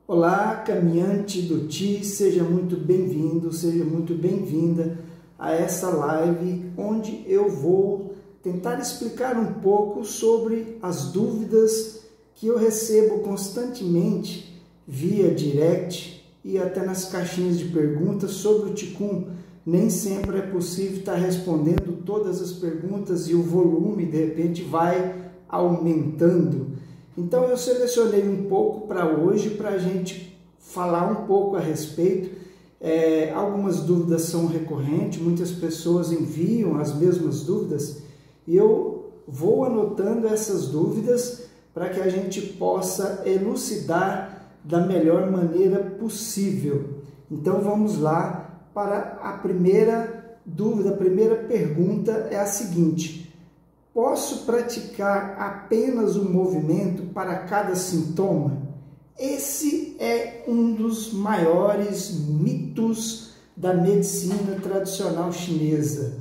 Olá, caminhante do Ti, seja muito bem-vindo, seja muito bem-vinda a essa live onde eu vou tentar explicar um pouco sobre as dúvidas que eu recebo constantemente via direct e até nas caixinhas de perguntas sobre o Ticum. Nem sempre é possível estar respondendo todas as perguntas e o volume de repente vai aumentando. Então eu selecionei um pouco para hoje para a gente falar um pouco a respeito. Algumas dúvidas são recorrentes, muitas pessoas enviam as mesmas dúvidas e eu vou anotando essas dúvidas para que a gente possa elucidar da melhor maneira possível. Então vamos lá para a primeira dúvida, a primeira pergunta é a seguinte: posso praticar apenas um movimento para cada sintoma? Esse é um dos maiores mitos da medicina tradicional chinesa.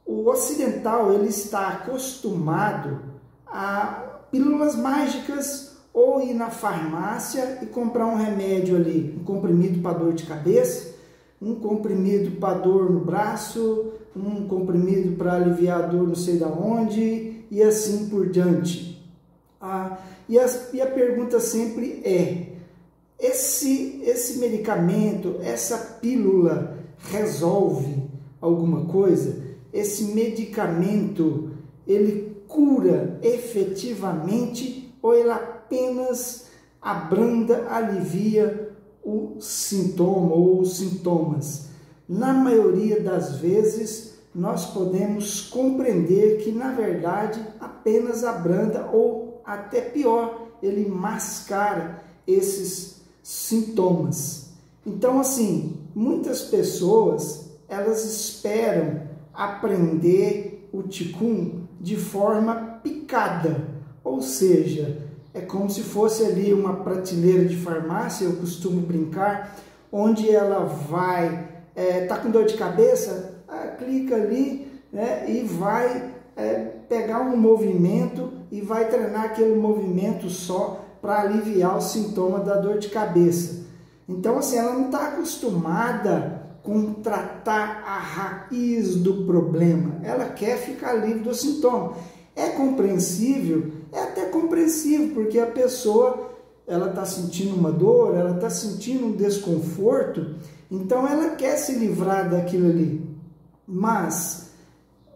O ocidental ele está acostumado a pílulas mágicas ou ir na farmácia e comprar um remédio ali, um comprimido para dor de cabeça, um comprimido para dor no braço, um comprimido para aliviar a dor não sei da onde e assim por diante. E a pergunta sempre é: esse medicamento, essa pílula resolve alguma coisa? Esse medicamento ele cura efetivamente ou ele apenas abranda, alivia o sintoma ou os sintomas? Na maioria das vezes, nós podemos compreender que, na verdade, apenas abranda ou, até pior, ele mascara esses sintomas. Então, assim, muitas pessoas, elas esperam aprender o Ticum de forma picada, ou seja, é como se fosse ali uma prateleira de farmácia, eu costumo brincar, onde ela vai, tá com dor de cabeça, clica ali, né, e vai pegar um movimento e vai treinar aquele movimento só para aliviar o sintoma da dor de cabeça. Então, assim, ela não está acostumada com tratar a raiz do problema, ela quer ficar livre do sintoma. É compreensível? É até compreensível, porque a pessoa ela está sentindo uma dor, ela está sentindo um desconforto, então ela quer se livrar daquilo ali. Mas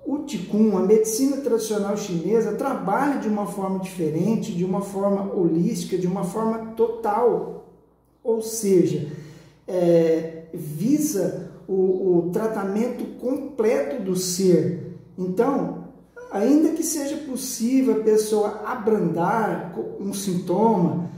o Ticum, a medicina tradicional chinesa, trabalha de uma forma diferente, de uma forma holística, de uma forma total. Ou seja, visa o tratamento completo do ser. Então, ainda que seja possível a pessoa abrandar um sintoma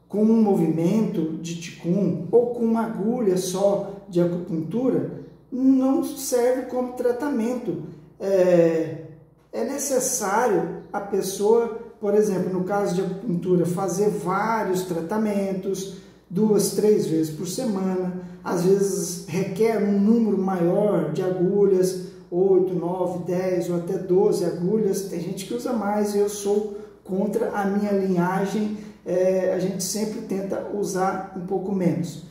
com um movimento de Ticum ou com uma agulha só de acupuntura, não serve como tratamento. É necessário a pessoa, por exemplo, no caso de acupuntura, fazer vários tratamentos, 2, 3 vezes por semana. Às vezes requer um número maior de agulhas, 8, 9, 10 ou até 12 agulhas. Tem gente que usa mais, eu sou contra a minha linhagem, a gente sempre tenta usar um pouco menos.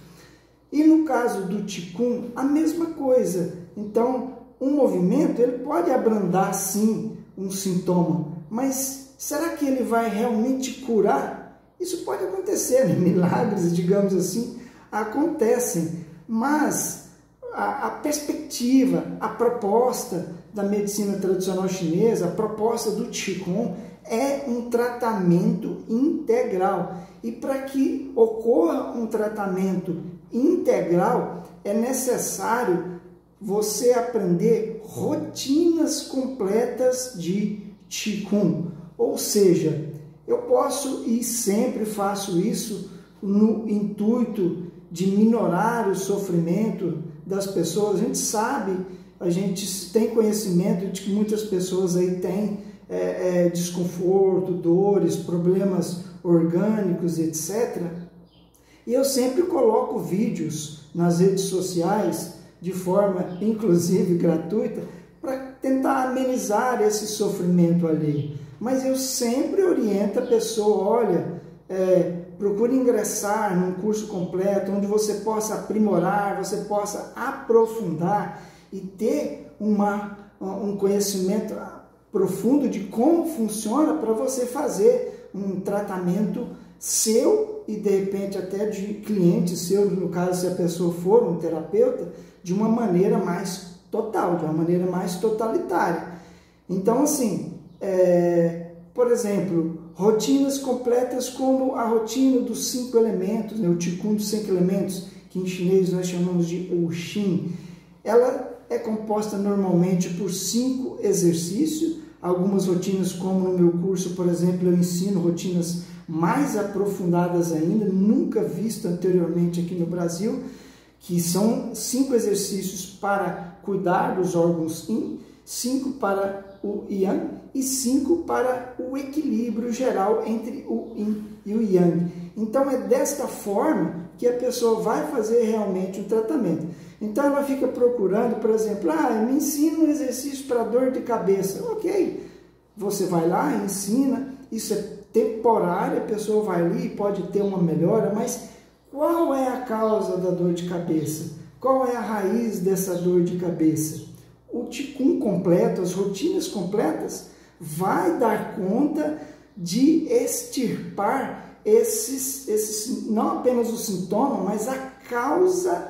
E no caso do Ticum, a mesma coisa. Então, um movimento ele pode abrandar sim um sintoma, mas será que ele vai realmente curar? Isso pode acontecer, né? Milagres, digamos assim, acontecem, mas a perspectiva, a proposta da medicina tradicional chinesa, a proposta do Qigong é um tratamento integral. E para que ocorra um tratamento integral, é necessário você aprender rotinas completas de Qigong. Ou seja, eu posso e sempre faço isso no intuito de minorar o sofrimento das pessoas. A gente sabe, a gente tem conhecimento de que muitas pessoas aí têm desconforto, dores, problemas orgânicos, etc. E eu sempre coloco vídeos nas redes sociais, de forma inclusive gratuita, para tentar amenizar esse sofrimento alheio. Mas eu sempre oriento a pessoa: olha, procure ingressar num curso completo, onde você possa aprimorar, você possa aprofundar e ter um conhecimento profundo de como funciona para você fazer um tratamento seu e de repente até de cliente seu, no caso se a pessoa for um terapeuta, de uma maneira mais total, de uma maneira mais totalitária. Então assim, por exemplo, rotinas completas como a rotina dos 5 elementos, né, o Qigong dos 5 elementos, que em chinês nós chamamos de Wuxin, ela é composta normalmente por 5 exercícios. Algumas rotinas, como no meu curso, por exemplo, eu ensino rotinas mais aprofundadas ainda, nunca visto anteriormente aqui no Brasil, que são 5 exercícios para cuidar dos órgãos Yin, 5 para o Yang e 5 para o equilíbrio geral entre o Yin e o Yang. Então é desta forma que a pessoa vai fazer realmente o tratamento. Então ela fica procurando, por exemplo, me ensina um exercício para dor de cabeça. Ok, você vai lá e ensina, isso é temporário, a pessoa vai ali e pode ter uma melhora, mas qual é a causa da dor de cabeça? Qual é a raiz dessa dor de cabeça? O Qigong completo, as rotinas completas, vai dar conta de extirpar esses não apenas o sintoma, mas a causa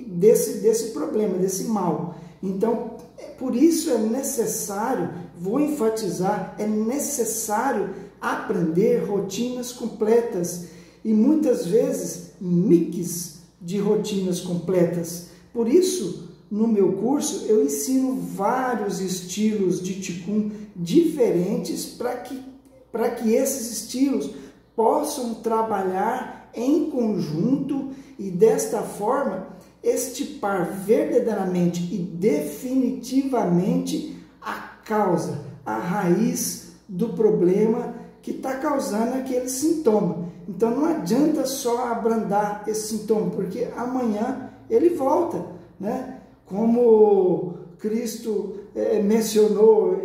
desse problema, desse mal. Então, por isso é necessário, vou enfatizar, é necessário aprender rotinas completas e muitas vezes mix de rotinas completas. Por isso, no meu curso, eu ensino vários estilos de Qigong diferentes para que esses estilos possam trabalhar em conjunto e desta forma extirpar verdadeiramente e definitivamente a causa, a raiz do problema que está causando aquele sintoma. Então não adianta só abrandar esse sintoma, porque amanhã ele volta, né? Como Cristo mencionou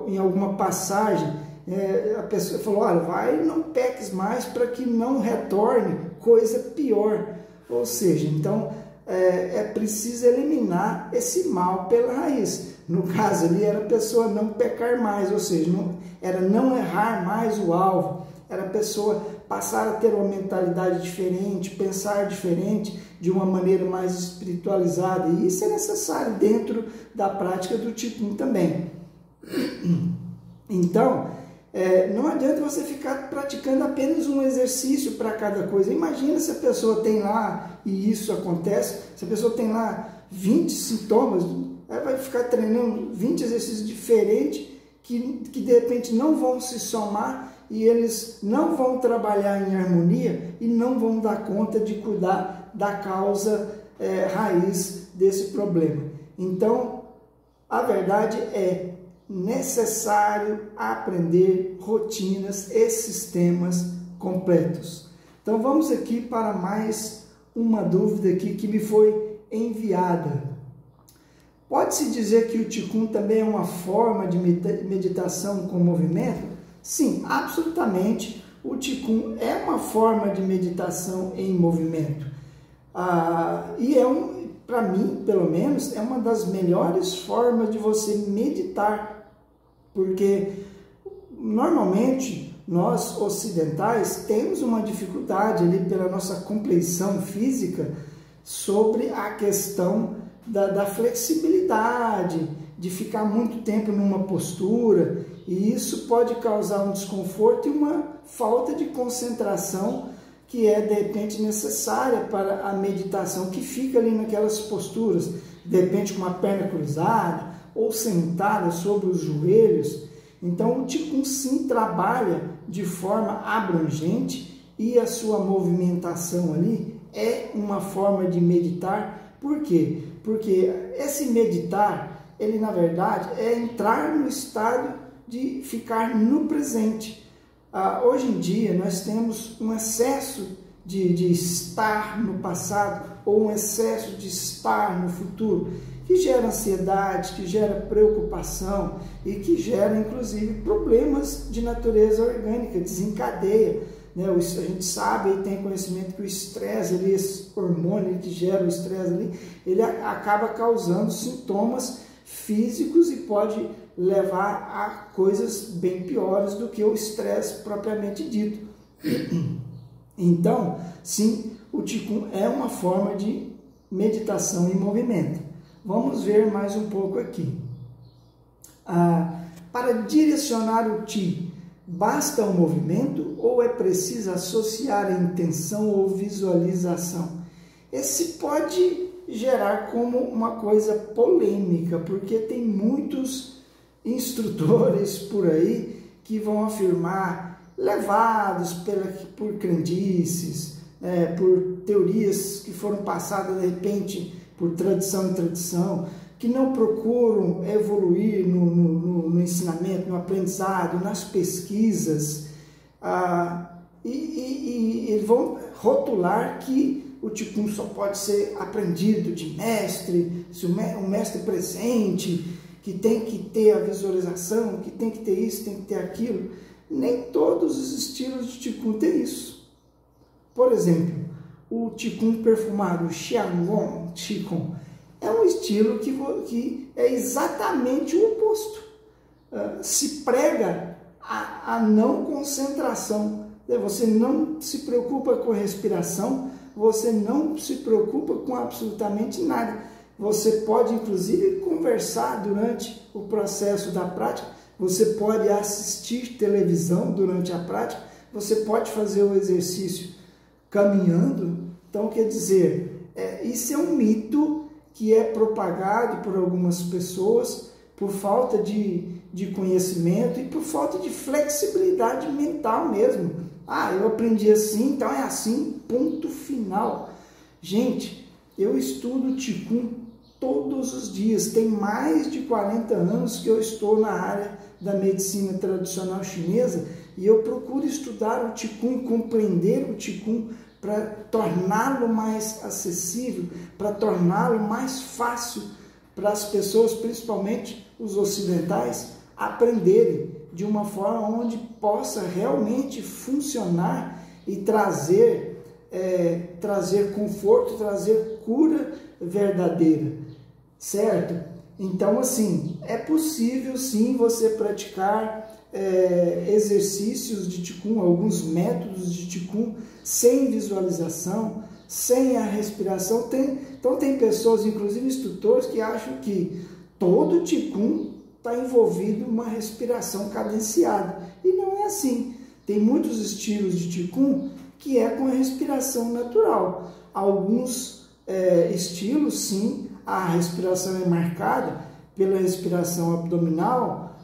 em alguma passagem, a pessoa falou, olha, vai, não peques mais para que não retorne coisa pior. Ou seja, então é preciso eliminar esse mal pela raiz. No caso ali era a pessoa não pecar mais, ou seja, era não errar mais o alvo, era a pessoa passar a ter uma mentalidade diferente, pensar diferente, de uma maneira mais espiritualizada. E isso é necessário dentro da prática do Qigong também. Então, não adianta você ficar praticando apenas um exercício para cada coisa. Imagina se a pessoa tem lá, e isso acontece, se a pessoa tem lá 20 sintomas, ela vai ficar treinando 20 exercícios diferentes que de repente não vão se somar e eles não vão trabalhar em harmonia e não vão dar conta de cuidar da causa raiz desse problema. Então, a verdade é necessário aprender rotinas e sistemas completos. Então vamos aqui para mais uma dúvida aqui que me foi enviada. Pode-se dizer que o Qigong também é uma forma de meditação com movimento? Sim, absolutamente. O Qigong é uma forma de meditação em movimento. E para mim, pelo menos, é uma das melhores formas de você meditar, porque normalmente nós ocidentais temos uma dificuldade ali pela nossa compleição física sobre a questão da flexibilidade, de ficar muito tempo numa postura, e isso pode causar um desconforto e uma falta de concentração que é de repente necessária para a meditação, que fica ali naquelas posturas, de repente com uma perna cruzada ou sentada sobre os joelhos. Então o Qigong sim trabalha de forma abrangente e a sua movimentação ali é uma forma de meditar. Por quê? Porque esse meditar, ele na verdade é entrar no estado de ficar no presente. Hoje em dia nós temos um excesso de estar no passado ou um excesso de estar no futuro, que gera ansiedade, que gera preocupação e que gera, inclusive, problemas de natureza orgânica, desencadeia. Né? A gente sabe e tem conhecimento que o estresse, esse hormônio que gera o estresse ali, ele acaba causando sintomas físicos e pode levar a coisas bem piores do que o estresse propriamente dito. Então, sim, o Qigong é uma forma de meditação em movimento. Vamos ver mais um pouco aqui. Para direcionar o Qi, basta o movimento ou é preciso associar a intenção ou visualização? Esse pode gerar como uma coisa polêmica, porque tem muitos instrutores por aí que vão afirmar, levados por crendices, por teorias que foram passadas de repente por tradição em tradição, que não procuram evoluir no ensinamento, no aprendizado, nas pesquisas, e eles vão rotular que o Qigong só pode ser aprendido de mestre, se um mestre presente, que tem que ter a visualização, que tem que ter isso, tem que ter aquilo. Nem todos os estilos de Qigong têm isso. Por exemplo, o Qigong perfumado, o Xianggong Qigong, é um estilo que é exatamente o oposto. Se prega a não concentração. Você não se preocupa com a respiração, você não se preocupa com absolutamente nada. Você pode, inclusive, conversar durante o processo da prática, você pode assistir televisão durante a prática, você pode fazer o exercício caminhando. Então, quer dizer, isso é um mito que é propagado por algumas pessoas por falta de conhecimento e por falta de flexibilidade mental mesmo. Eu aprendi assim, então é assim, ponto final. Gente, eu estudo Qigong todos os dias. Tem mais de 40 anos que eu estou na área da medicina tradicional chinesa e eu procuro estudar o Qigong, compreender o Qigong para torná-lo mais acessível, para torná-lo mais fácil para as pessoas, principalmente os ocidentais, aprenderem de uma forma onde possa realmente funcionar e trazer conforto, trazer cura verdadeira, certo? Então, assim, é possível sim você praticar exercícios de Qigong, alguns métodos de Qigong sem visualização, sem a respiração. Então tem pessoas, inclusive instrutores, que acham que todo Qigong está envolvido uma respiração cadenciada. E não é assim. Tem muitos estilos de Qigong que é com a respiração natural. Alguns estilos, sim, a respiração é marcada pela respiração abdominal,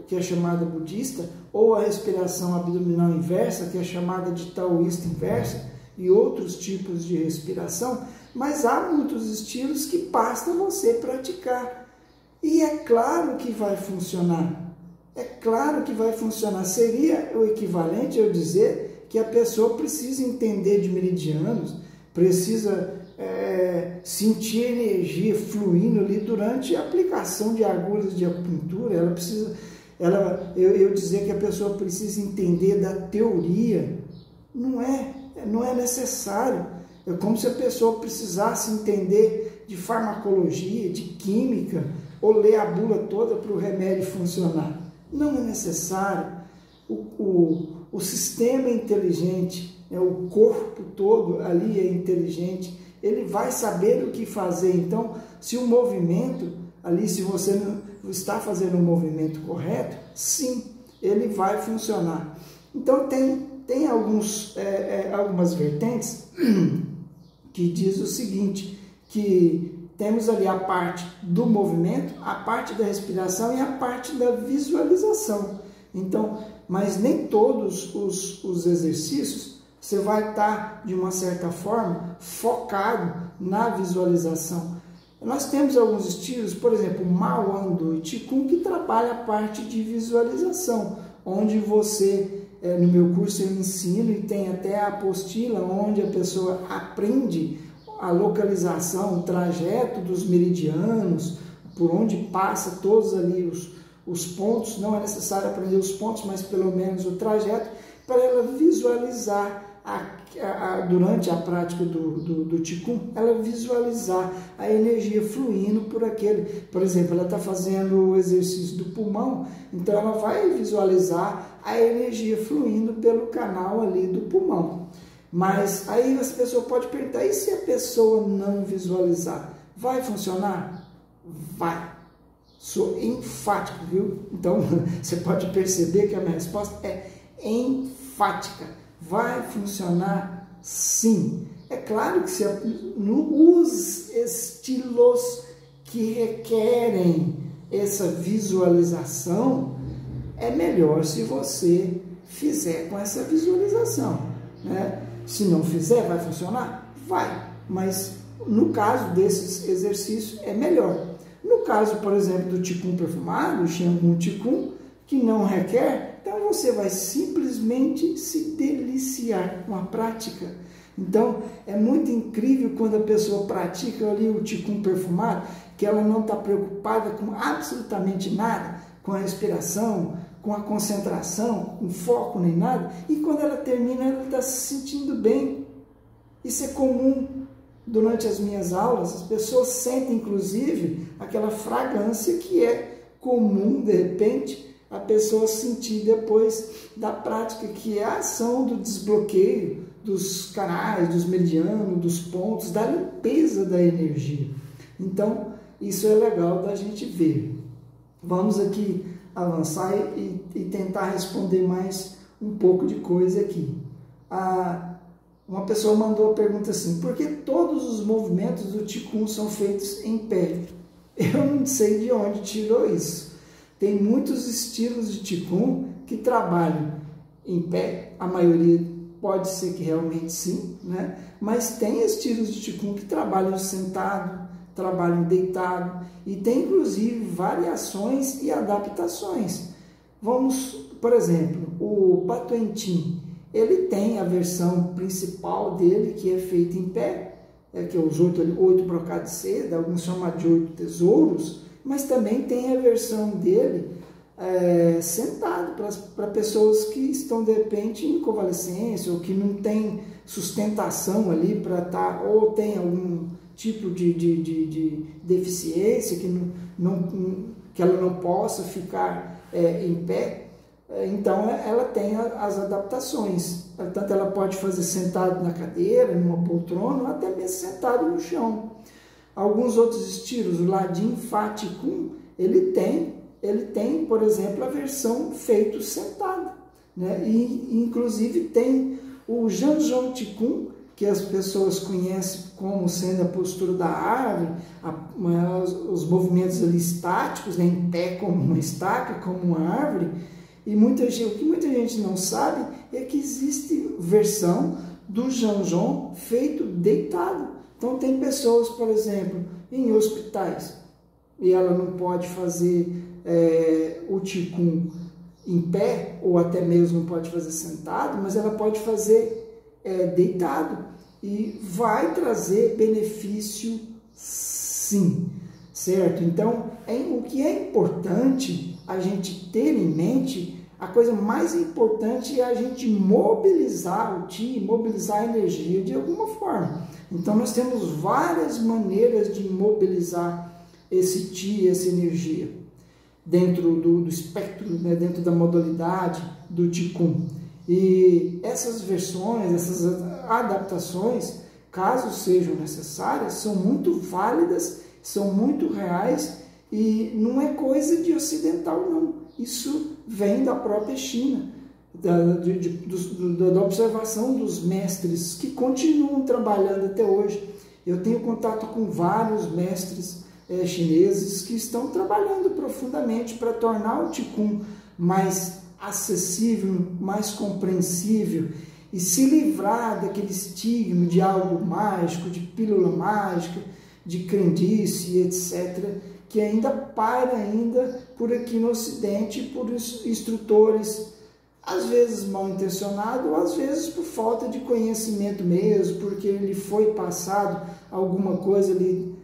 que é chamada budista, ou a respiração abdominal inversa, que é chamada de taoísta inversa, e outros tipos de respiração, mas há muitos estilos que basta você praticar. E é claro que vai funcionar. É claro que vai funcionar. Seria o equivalente eu dizer que a pessoa precisa entender de meridianos, precisa sentir energia fluindo ali durante a aplicação de agulhas de acupuntura. Ela precisa, eu dizer que a pessoa precisa entender da teoria, não é necessário. É como se a pessoa precisasse entender de farmacologia, de química, ou ler a bula toda para o remédio funcionar. Não é necessário. O sistema é inteligente, o corpo todo ali é inteligente, ele vai saber o que fazer. Então, se o movimento ali, se você não está fazendo o movimento correto, sim, ele vai funcionar. Então, tem algumas vertentes que diz o seguinte, que temos ali a parte do movimento, a parte da respiração e a parte da visualização. Então, mas nem todos os exercícios você vai estar, de uma certa forma, focado na visualização. Nós temos alguns estilos, por exemplo, Mawan Do Qigong, que trabalha a parte de visualização, onde você, no meu curso eu ensino e tem até a apostila onde a pessoa aprende a localização, o trajeto dos meridianos, por onde passa todos ali os pontos, não é necessário aprender os pontos, mas pelo menos o trajeto, para ela visualizar, durante a prática do Qigong, ela visualizar a energia fluindo por exemplo, ela está fazendo o exercício do pulmão, então ela vai visualizar a energia fluindo pelo canal ali do pulmão. Mas aí essa pessoa pode perguntar, e se a pessoa não visualizar? Vai funcionar? Vai. Sou enfático, viu? Então, você pode perceber que a minha resposta é enfática. Vai funcionar sim. É claro que os estilos que requerem essa visualização, é melhor se você fizer com essa visualização, né? Se não fizer, vai funcionar? Vai. Mas no caso desses exercícios, é melhor. No caso, por exemplo, do Qigong perfumado, o Xianggun Qigong, que não requer, então você vai simplesmente se deliciar com a prática. Então, é muito incrível quando a pessoa pratica ali o Qigong perfumado, que ela não está preocupada com absolutamente nada, com a respiração, com a concentração, com foco nem nada, e quando ela termina, ela está se sentindo bem. Isso é comum. Durante as minhas aulas, as pessoas sentem, inclusive, aquela fragrância que é comum, de repente, a pessoa sentir depois da prática, que é a ação do desbloqueio dos canais, dos meridianos, dos pontos, da limpeza da energia. Então, isso é legal da gente ver. Vamos aqui avançar e tentar responder mais um pouco de coisa aqui. Uma pessoa mandou a pergunta assim, por que todos os movimentos do Qigong são feitos em pé? Eu não sei de onde tirou isso. Tem muitos estilos de Qigong que trabalham em pé, a maioria pode ser que realmente sim, né? Mas tem estilos de Qigong que trabalham sentado, trabalham deitado, e tem inclusive variações e adaptações. Vamos, por exemplo, o Patuentin. Ele tem a versão principal dele, que é feita em pé, que é os 8 brocados de seda, alguns chamam de 8 tesouros, mas também tem a versão dele sentado, para pessoas que estão, de repente, em convalescência, ou que não tem sustentação ali para estar, ou tem algum tipo de deficiência, que ela não possa ficar em pé. Então, ela tem as adaptações. Tanto ela pode fazer sentado na cadeira, numa poltrona, ou até mesmo sentado no chão. Alguns outros estilos, o Ladin Fa Qigong, ele tem, por exemplo, a versão feito sentado, né? E, inclusive, tem o Zhanzhong Qigong, que as pessoas conhecem como sendo a postura da árvore, os movimentos ali estáticos, né? Em pé como uma estaca, como uma árvore. E o que muita gente não sabe é que existe versão do Zhanzhong feito deitado. Então tem pessoas, por exemplo, em hospitais, e ela não pode fazer o Qigong em pé, ou até mesmo não pode fazer sentado, mas ela pode fazer deitado, e vai trazer benefício sim, certo? Então, o que é importante a gente ter em mente, a coisa mais importante é a gente mobilizar o Qi, mobilizar a energia de alguma forma. Então nós temos várias maneiras de mobilizar esse Qi, essa energia, dentro do espectro, né, dentro da modalidade do Qigong. E essas versões, essas adaptações, caso sejam necessárias, são muito válidas, são muito reais, e não é coisa de ocidental, não. Isso vem da própria China, da observação dos mestres que continuam trabalhando até hoje. Eu tenho contato com vários mestres chineses que estão trabalhando profundamente para tornar o Qigong mais acessível, mais compreensível, e se livrar daquele estigma de algo mágico, de pílula mágica, de crendice, etc., que ainda paira por aqui no Ocidente, por instrutores às vezes mal intencionado, ou às vezes por falta de conhecimento mesmo, porque ele foi passado alguma coisa ali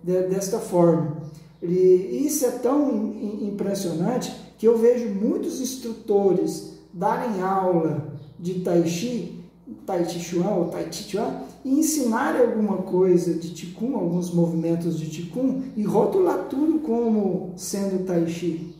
desta forma. Isso é tão impressionante que eu vejo muitos instrutores darem aula de Tai Chi Chuan ou Tai Chi Chuan e ensinarem alguma coisa de Qigong, alguns movimentos de Qigong e rotular tudo como sendo Tai Chi.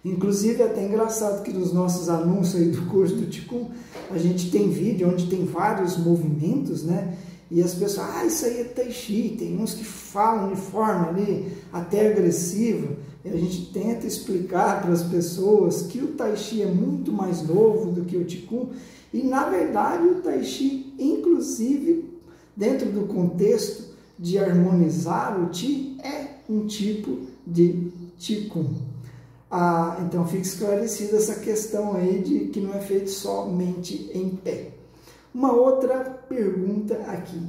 Inclusive é até engraçado que nos nossos anúncios aí do curso do Qigong a gente tem vídeo onde tem vários movimentos, né? E as pessoas, isso aí é Tai Chi, tem uns que falam de forma ali até agressiva. E a gente tenta explicar para as pessoas que o Tai Chi é muito mais novo do que o Qigong. E na verdade o Tai Chi, inclusive dentro do contexto de harmonizar o Qi, é um tipo de Qigong. Então fica esclarecida essa questão aí de que não é feito somente em pé. Uma outra pergunta aqui.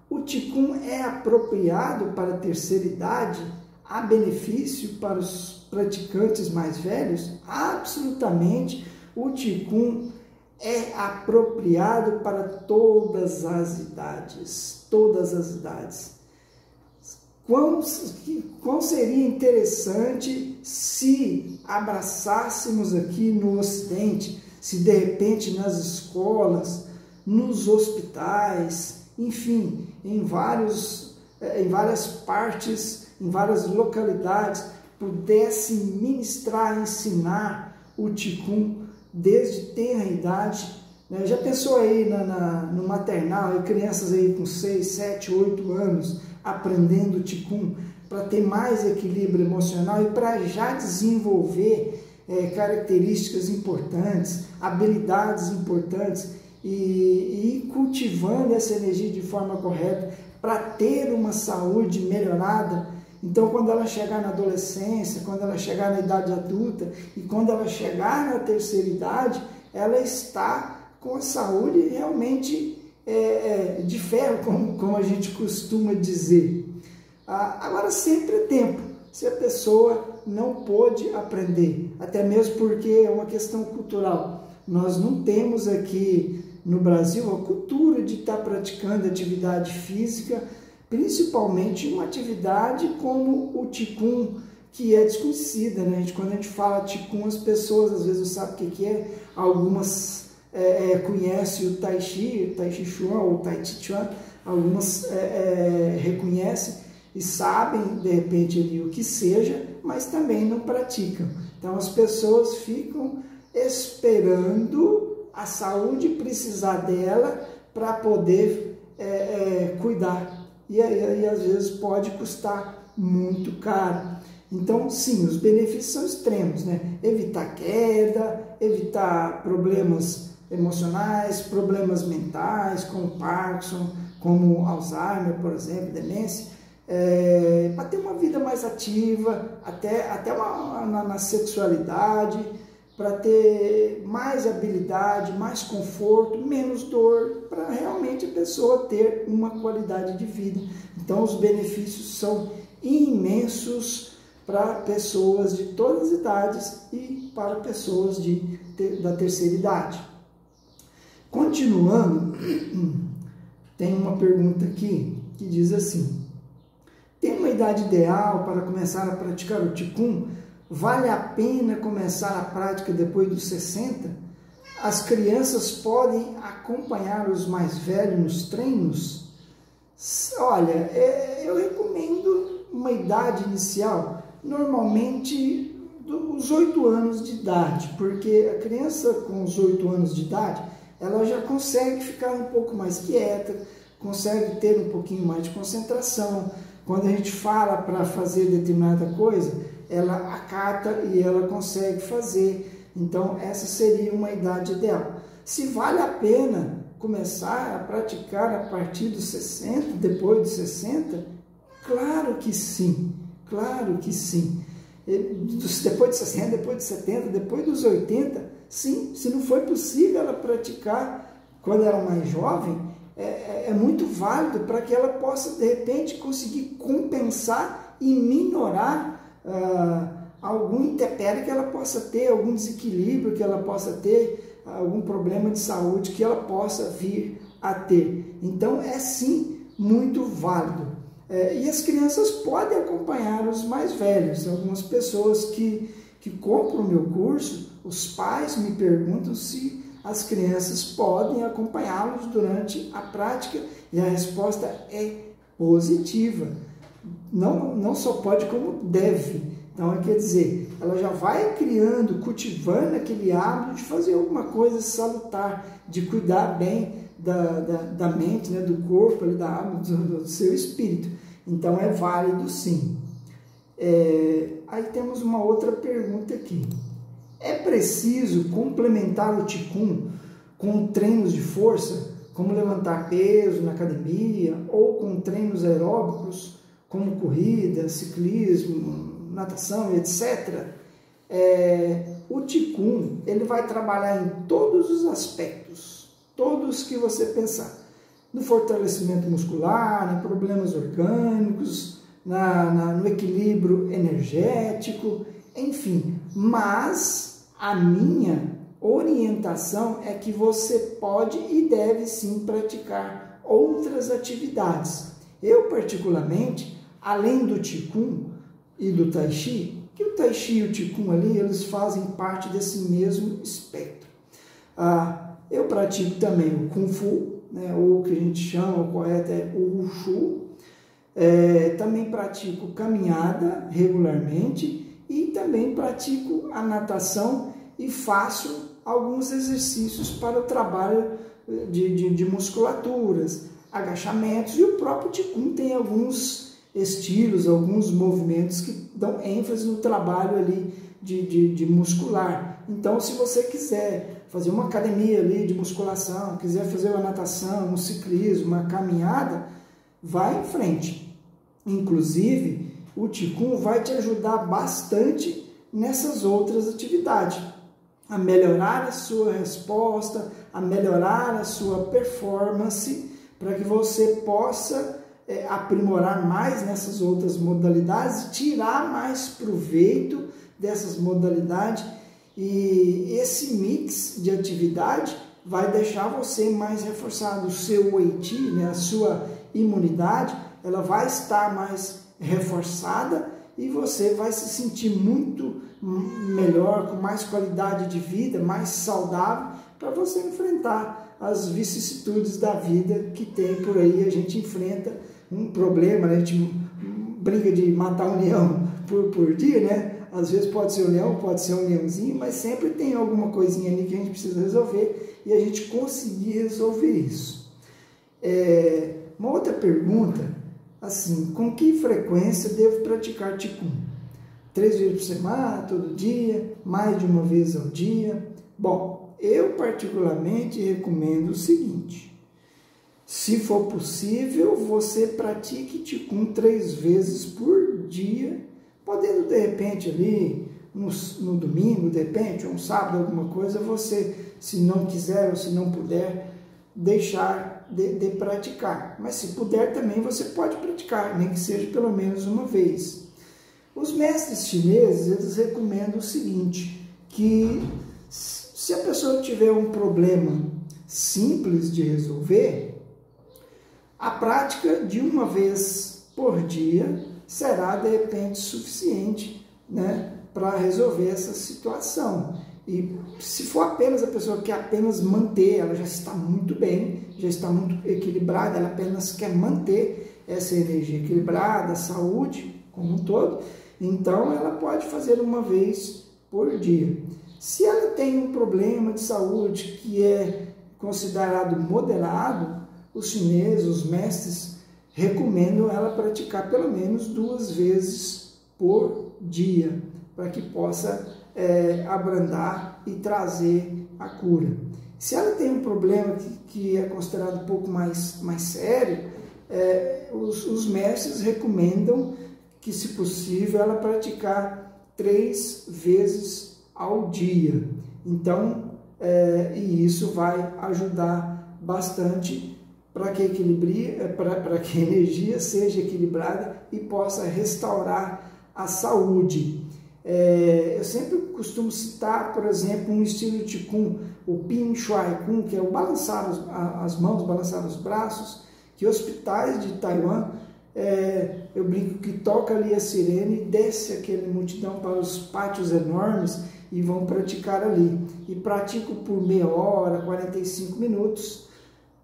O Qigong é apropriado para a terceira idade? Há benefício para os praticantes mais velhos? Absolutamente. O Qigong é apropriado para todas as idades. Todas as idades. Quão seria interessante se abraçássemos aqui no Ocidente, se de repente nas escolas, nos hospitais, enfim, em várias partes, em várias localidades, pudesse ministrar, ensinar o Qigong desde tenra idade. Já pensou aí no maternal, crianças aí com 6, 7, 8 anos aprendendo Qigong para ter mais equilíbrio emocional e para já desenvolver características importantes, habilidades importantes e cultivando essa energia de forma correta para ter uma saúde melhorada. Então, quando ela chegar na adolescência, quando ela chegar na idade adulta e quando ela chegar na terceira idade, ela está com a saúde realmente de ferro, como a gente costuma dizer. Agora, sempre é tempo, se a pessoa não pôde aprender, até mesmo porque é uma questão cultural. Nós não temos aqui no Brasil a cultura de estar praticando atividade física, principalmente uma atividade como o Qigong, que é desconhecida, né? Quando a gente fala Qigong, as pessoas às vezes não sabem o que é. Algumas conhecem o Tai Chi Chuan ou Tai Chi Chuan, algumas reconhecem e sabem de repente ali o que seja, mas também não praticam. Então as pessoas ficam esperando a saúde precisar dela para poder cuidar. E aí às vezes pode custar muito caro. Então, sim, os benefícios são extremos, né? Evitar queda, evitar problemas emocionais, problemas mentais, como Parkinson, como Alzheimer, por exemplo, demência, para ter uma vida mais ativa, até na sexualidade, para ter mais habilidade, mais conforto, menos dor, para realmente a pessoa ter uma qualidade de vida. Então, os benefícios são imensos para pessoas de todas as idades e para pessoas da terceira idade. Continuando, tem uma pergunta aqui que diz assim: tem uma idade ideal para começar a praticar o Qigong? Vale a pena começar a prática depois dos 60? As crianças podem acompanhar os mais velhos nos treinos? Olha, eu recomendo uma idade inicial, normalmente dos 8 anos de idade, porque a criança com os 8 anos de idade, ela já consegue ficar um pouco mais quieta, consegue ter um pouquinho mais de concentração. Quando a gente fala para fazer determinada coisa, ela acata e ela consegue fazer. Então, essa seria uma idade ideal. Se vale a pena começar a praticar a partir dos 60, depois dos 60, claro que sim, claro que sim. Depois de 60, depois de 70, depois dos 80, sim, se não foi possível ela praticar quando era mais jovem, é muito válido para que ela possa, de repente, conseguir compensar e minorar algum intempérie que ela possa ter, algum desequilíbrio que ela possa ter, algum problema de saúde que ela possa vir a ter. Então é sim muito válido. E as crianças podem acompanhar os mais velhos. Algumas pessoas que compram o meu curso, os pais me perguntam se as crianças podem acompanhá-los durante a prática, e a resposta é positiva. Não só pode, como deve. Então, quer dizer, ela já vai criando, cultivando aquele hábito de fazer alguma coisa salutar, de cuidar bem da mente, né, do corpo, ali, da alma, do seu espírito. Então, é válido sim. Aí temos uma outra pergunta aqui. É preciso complementar o Qigong com treinos de força, como levantar peso na academia, ou com treinos aeróbicos, como corrida, ciclismo, natação, etc.? O Qigong, ele vai trabalhar em todos os aspectos, todos que você pensar. No fortalecimento muscular, em problemas orgânicos, no equilíbrio energético, enfim. Mas a minha orientação é que você pode e deve sim praticar outras atividades. Eu, particularmente, além do Qigong e do Tai Chi, que o Tai Chi e o Qigong ali, eles fazem parte desse mesmo espectro. Eu pratico também o Kung Fu, né, ou o que a gente chama, o correto é o Wushu. Também pratico caminhada regularmente e também pratico a natação e faço alguns exercícios para o trabalho de musculaturas, agachamentos, e o próprio Qigong tem alguns estilos, alguns movimentos que dão ênfase no trabalho ali de muscular. Então, se você quiser fazer uma academia ali de musculação, quiser fazer uma natação, um ciclismo, uma caminhada, vai em frente. Inclusive, o Qigong vai te ajudar bastante nessas outras atividades, a melhorar a sua resposta, a melhorar a sua performance, para que você possa aprimorar mais nessas outras modalidades, tirar mais proveito dessas modalidades, e esse mix de atividade vai deixar você mais reforçado. O seu Wei Qi, né, a sua imunidade, ela vai estar mais reforçada e você vai se sentir muito melhor, com mais qualidade de vida, mais saudável, para você enfrentar as vicissitudes da vida que tem por aí. A gente enfrenta um problema, né? A gente briga de matar um leão por dia, né? Às vezes pode ser um leão, pode ser um leãozinho, mas sempre tem alguma coisinha ali que a gente precisa resolver, e a gente conseguir resolver isso. Uma outra pergunta, assim, com que frequência devo praticar Qigong? 3 vezes por semana, todo dia, mais de uma vez ao dia? Bom, eu particularmente recomendo o seguinte: se for possível, você pratique Qigong 3 vezes por dia, podendo de repente ali no domingo, de repente, ou um sábado, alguma coisa, você, se não quiser ou se não puder, deixar de praticar. Mas se puder também, você pode praticar, nem que seja pelo menos uma vez. Os mestres chineses, eles recomendam o seguinte, que se a pessoa tiver um problema simples de resolver, a prática de uma vez por dia será de repente suficiente, né, para resolver essa situação. E se for apenas a pessoa que apenas manter, ela já está muito bem, já está muito equilibrada, ela apenas quer manter essa energia equilibrada, a saúde como um todo, então ela pode fazer uma vez por dia. Se ela tem um problema de saúde que é considerado moderado, os chineses, os mestres, recomendam ela praticar pelo menos 2 vezes por dia, para que possa abrandar e trazer a cura. Se ela tem um problema que é considerado um pouco mais sério, os mestres recomendam que, se possível, ela praticar 3 vezes ao dia. Então, e isso vai ajudar bastante para que a energia seja equilibrada e possa restaurar a saúde. Eu sempre costumo citar, por exemplo, um estilo de Qigong, o Ping Shuai Kung, que é o balançar as mãos, balançar os braços, que hospitais de Taiwan, eu brinco que toca ali a sirene e desce aquela multidão para os pátios enormes e vão praticar ali. E praticam por meia hora, 45 minutos,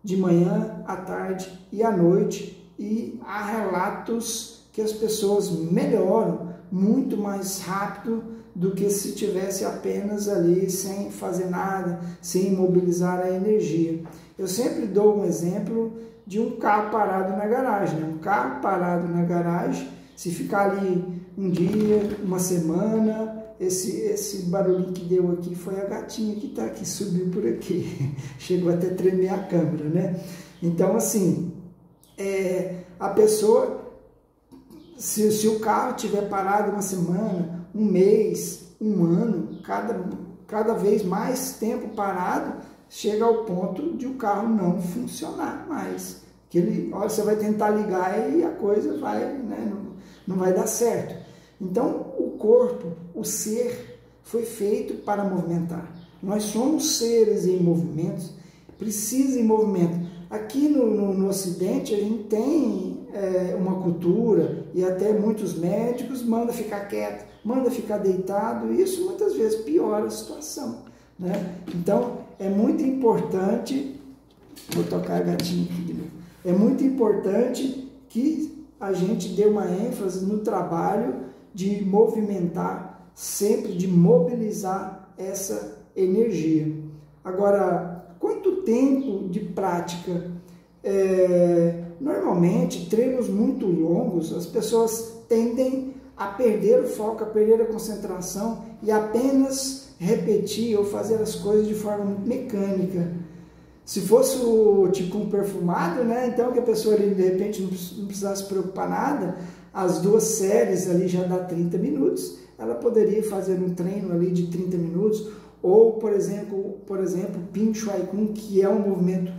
de manhã, à tarde e à noite. E há relatos que as pessoas melhoram muito mais rápido do que se tivesse apenas ali sem fazer nada, sem imobilizar a energia. Eu sempre dou um exemplo de um carro parado na garagem, né? Um carro parado na garagem, se ficar ali um dia, uma semana, esse barulhinho que deu aqui foi a gatinha que está aqui, subiu por aqui, chegou até a tremer a câmera, né? Então, assim, a pessoa, se o carro estiver parado uma semana, um mês, um ano, cada vez mais tempo parado, chega ao ponto de o carro não funcionar mais. Olha, você vai tentar ligar e a coisa vai, né, não vai dar certo. Então, o corpo, o ser, foi feito para movimentar. Nós somos seres em movimento, precisa em movimento. Aqui no Ocidente, a gente tem uma cultura, e até muitos médicos mandam ficar quieto, mandam ficar deitado, e isso muitas vezes piora a situação, né? Então, é muito importante, vou tocar a gatinha aqui de novo, é muito importante que a gente dê uma ênfase no trabalho de movimentar, sempre de mobilizar essa energia. Agora, quanto tempo de prática? Normalmente, treinos muito longos, as pessoas tendem a perder o foco, a perder a concentração e apenas repetir ou fazer as coisas de forma muito mecânica. Se fosse o Qigong perfumado, né, então que a pessoa ali, de repente não precisasse se preocupar nada, as 2 séries ali já dá 30 minutos, ela poderia fazer um treino ali de 30 minutos, ou, por exemplo, Ping Shuai Kung, que é um movimento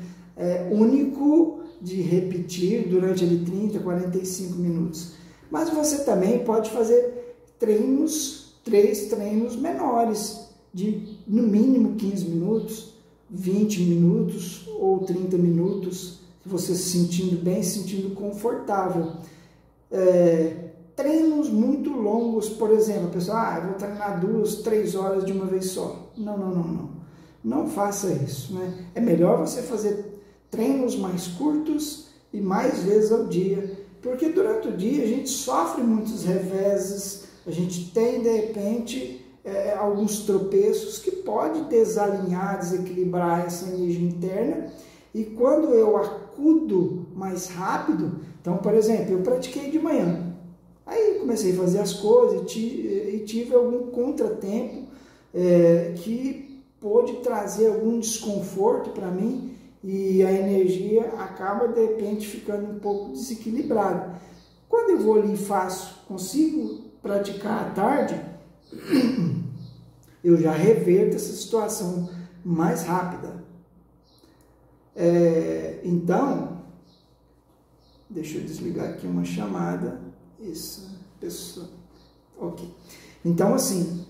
único de repetir durante ali 30, 45 minutos. Mas você também pode fazer 3 treinos menores, de no mínimo 15 minutos, 20 minutos ou 30 minutos, você se sentindo bem, se sentindo confortável. Treinos muito longos, por exemplo, a pessoa, eu vou treinar 2, 3 horas de uma vez só. Não faça isso, né? É melhor você fazer treinos mais curtos e mais vezes ao dia, porque durante o dia a gente sofre muitos reveses, a gente tem, de repente, alguns tropeços que pode desalinhar, desequilibrar essa energia interna, e quando eu acudo mais rápido, então, por exemplo, eu pratiquei de manhã, aí comecei a fazer as coisas e tive algum contratempo que pôde trazer algum desconforto para mim, e a energia acaba, de repente, ficando um pouco desequilibrada. Quando eu vou ali e consigo praticar à tarde, eu já reverto essa situação mais rápida. Então, deixa eu desligar aqui uma chamada. Isso, pessoa. Ok. Então, assim,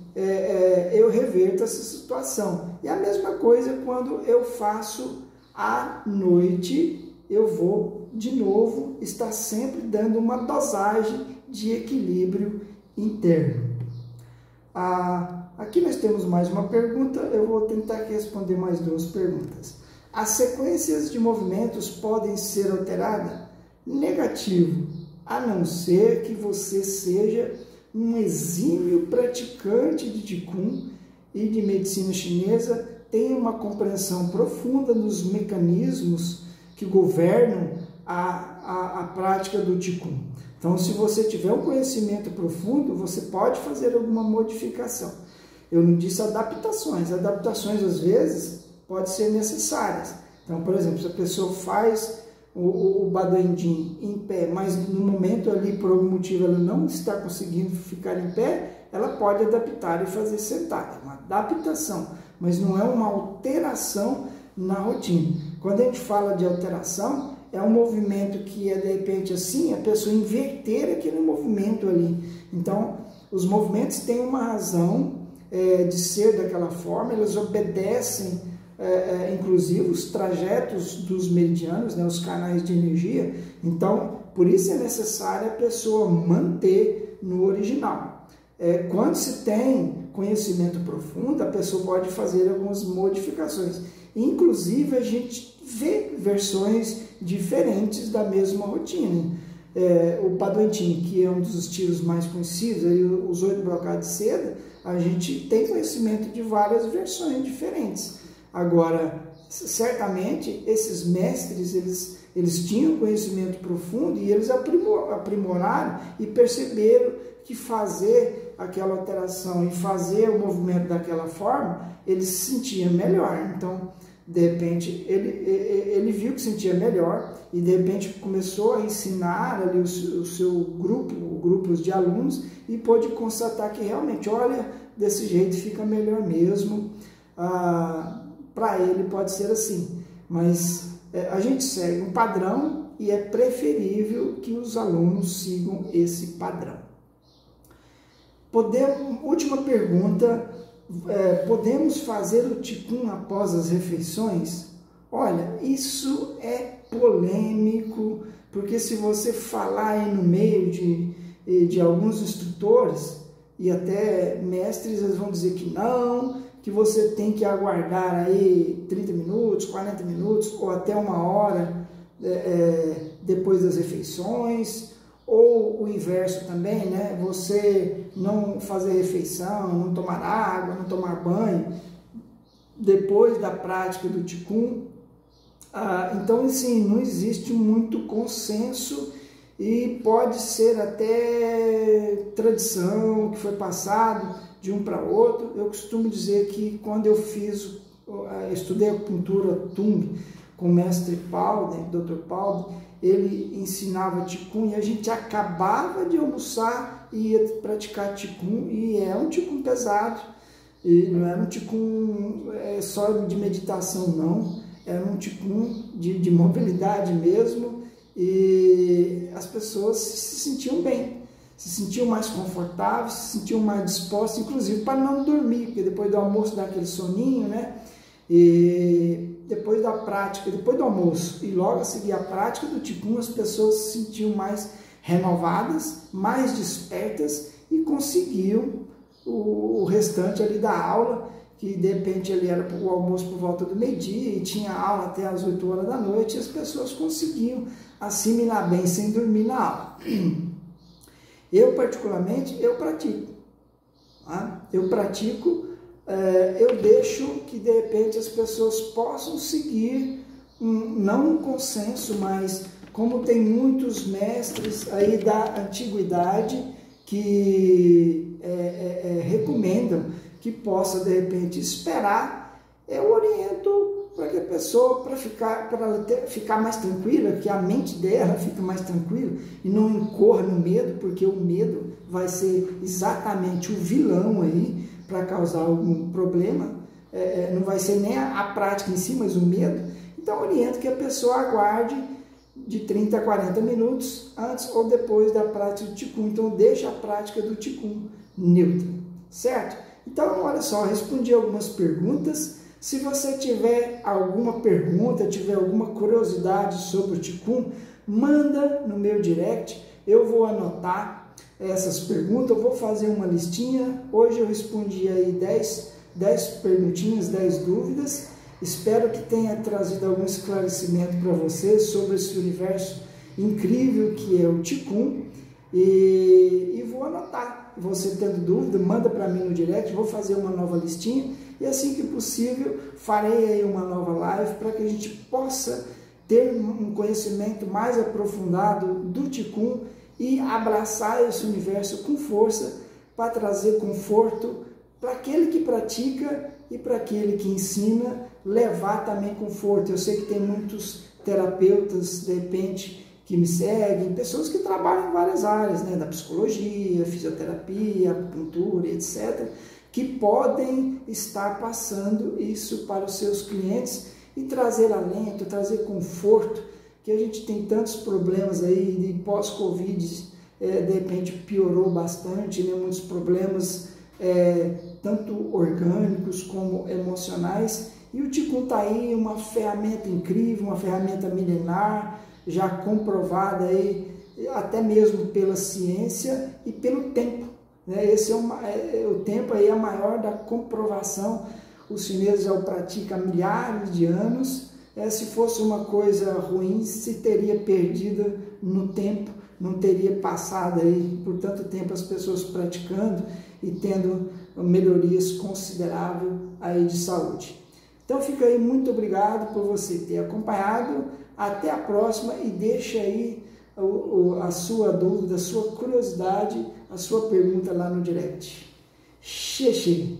eu reverto essa situação. E a mesma coisa quando eu faço à noite, eu vou, de novo, estar sempre dando uma dosagem de equilíbrio interno. Aqui nós temos mais uma pergunta, eu vou tentar responder mais 2 perguntas. As sequências de movimentos podem ser alteradas? Negativo, a não ser que você seja um exímio praticante de Qigong e de medicina chinesa, tenha uma compreensão profunda dos mecanismos que governam a prática do Qigong. Então, se você tiver um conhecimento profundo, você pode fazer alguma modificação. Eu não disse adaptações. Adaptações, às vezes, podem ser necessárias. Então, por exemplo, se a pessoa faz o Baduenjin em pé, mas no momento ali, por algum motivo, ela não está conseguindo ficar em pé, ela pode adaptar e fazer sentada. É uma adaptação, mas não é uma alteração na rotina. Quando a gente fala de alteração, é um movimento que é, de repente, assim, a pessoa inverter aquele movimento ali. Então, Os movimentos têm uma razão de ser daquela forma, eles obedecem, inclusive, os trajetos dos meridianos, né, os canais de energia. Então, por isso é necessário a pessoa manter no original. Quando se tem conhecimento profundo, a pessoa pode fazer algumas modificações. Inclusive, a gente vê versões diferentes da mesma rotina. O Padoantin, que é um dos estilos mais conhecidos, aí os 8 brocados de seda, a gente tem conhecimento de várias versões diferentes. Agora, certamente, esses mestres, eles tinham conhecimento profundo e eles aprimoraram e perceberam que fazer aquela alteração e fazer o movimento daquela forma, ele se sentia melhor. Então, de repente, ele viu que sentia melhor e, de repente, começou a ensinar ali o seu grupo, grupos de alunos, e pôde constatar que realmente, olha, desse jeito fica melhor mesmo. Para ele pode ser assim, mas a gente segue um padrão e é preferível que os alunos sigam esse padrão. Última pergunta, podemos fazer o Qigong após as refeições? Olha, isso é polêmico, porque se você falar aí no meio de alguns instrutores e até mestres, eles vão dizer que não, que você tem que aguardar aí 30 minutos, 40 minutos ou até 1 hora depois das refeições, ou o inverso também, né? Você não fazer refeição, não tomar água, não tomar banho depois da prática do Qigong. Então, assim, não existe muito consenso e pode ser até tradição que foi passado de um para outro. Eu costumo dizer que quando eu estudei acupuntura Tung com o mestre Paulo, né, Dr. Paulo, ele ensinava Qigong e a gente acabava de almoçar e ia praticar Qigong, e é um Qigong pesado, e não era um Qigong só de meditação, não, era um Qigong de mobilidade mesmo, e as pessoas se sentiam bem, se sentiam mais confortáveis, se sentiam mais dispostas, inclusive para não dormir, porque depois do almoço dá aquele soninho, né? E depois da prática, depois do almoço e logo a seguir a prática do Qigong, as pessoas se sentiam mais renovadas, mais despertas e conseguiam o restante ali da aula, que de repente ali era o almoço por volta do meio-dia e tinha aula até as 8 horas da noite, e as pessoas conseguiam assimilar bem sem dormir na aula. Eu, particularmente, eu pratico. Tá? Eu deixo que, de repente, as pessoas possam seguir, não um consenso, mas como tem muitos mestres aí da antiguidade que recomendam que possa, de repente, esperar, eu oriento para que a pessoa, para ela ficar mais tranquila, que a mente dela fique mais tranquila e não incorra no medo, porque o medo vai ser exatamente o vilão aí para causar algum problema, não vai ser nem a prática em si, mas o medo. Então, oriento que a pessoa aguarde de 30 a 40 minutos antes ou depois da prática do Qigong. Então, deixa a prática do Qigong neutra, certo? Então, olha só, respondi algumas perguntas. Se você tiver alguma pergunta, tiver alguma curiosidade sobre o Qigong, manda no meu direct, eu vou anotar essas perguntas, eu vou fazer uma listinha. Hoje eu respondi aí 10 perguntinhas, 10 dúvidas. Espero que tenha trazido algum esclarecimento para vocês sobre esse universo incrível que é o Qigong. E vou anotar. Você tendo dúvida, manda para mim no direct, vou fazer uma nova listinha. E assim que possível, farei aí uma nova live para que a gente possa ter um conhecimento mais aprofundado do Qigong e abraçar esse universo com força para trazer conforto para aquele que pratica e para aquele que ensina, levar também conforto. Eu sei que tem muitos terapeutas, de repente, que me seguem, pessoas que trabalham em várias áreas, né, da psicologia, fisioterapia, acupuntura, etc., que podem estar passando isso para os seus clientes e trazer alento, trazer conforto, que a gente tem tantos problemas aí de pós-Covid, de repente piorou bastante, né? Muitos problemas, tanto orgânicos como emocionais. E o Qigong está aí, uma ferramenta incrível, uma ferramenta milenar, já comprovada aí, até mesmo pela ciência e pelo tempo, né? Esse o tempo aí é a maior da comprovação. Os chineses já o praticam há milhares de anos. Se fosse uma coisa ruim, se teria perdido no tempo, não teria passado aí por tanto tempo as pessoas praticando e tendo melhorias consideráveis aí de saúde. Então fica aí, muito obrigado por você ter acompanhado. Até a próxima e deixa aí a sua dúvida, a sua curiosidade, a sua pergunta lá no direct. Xexê!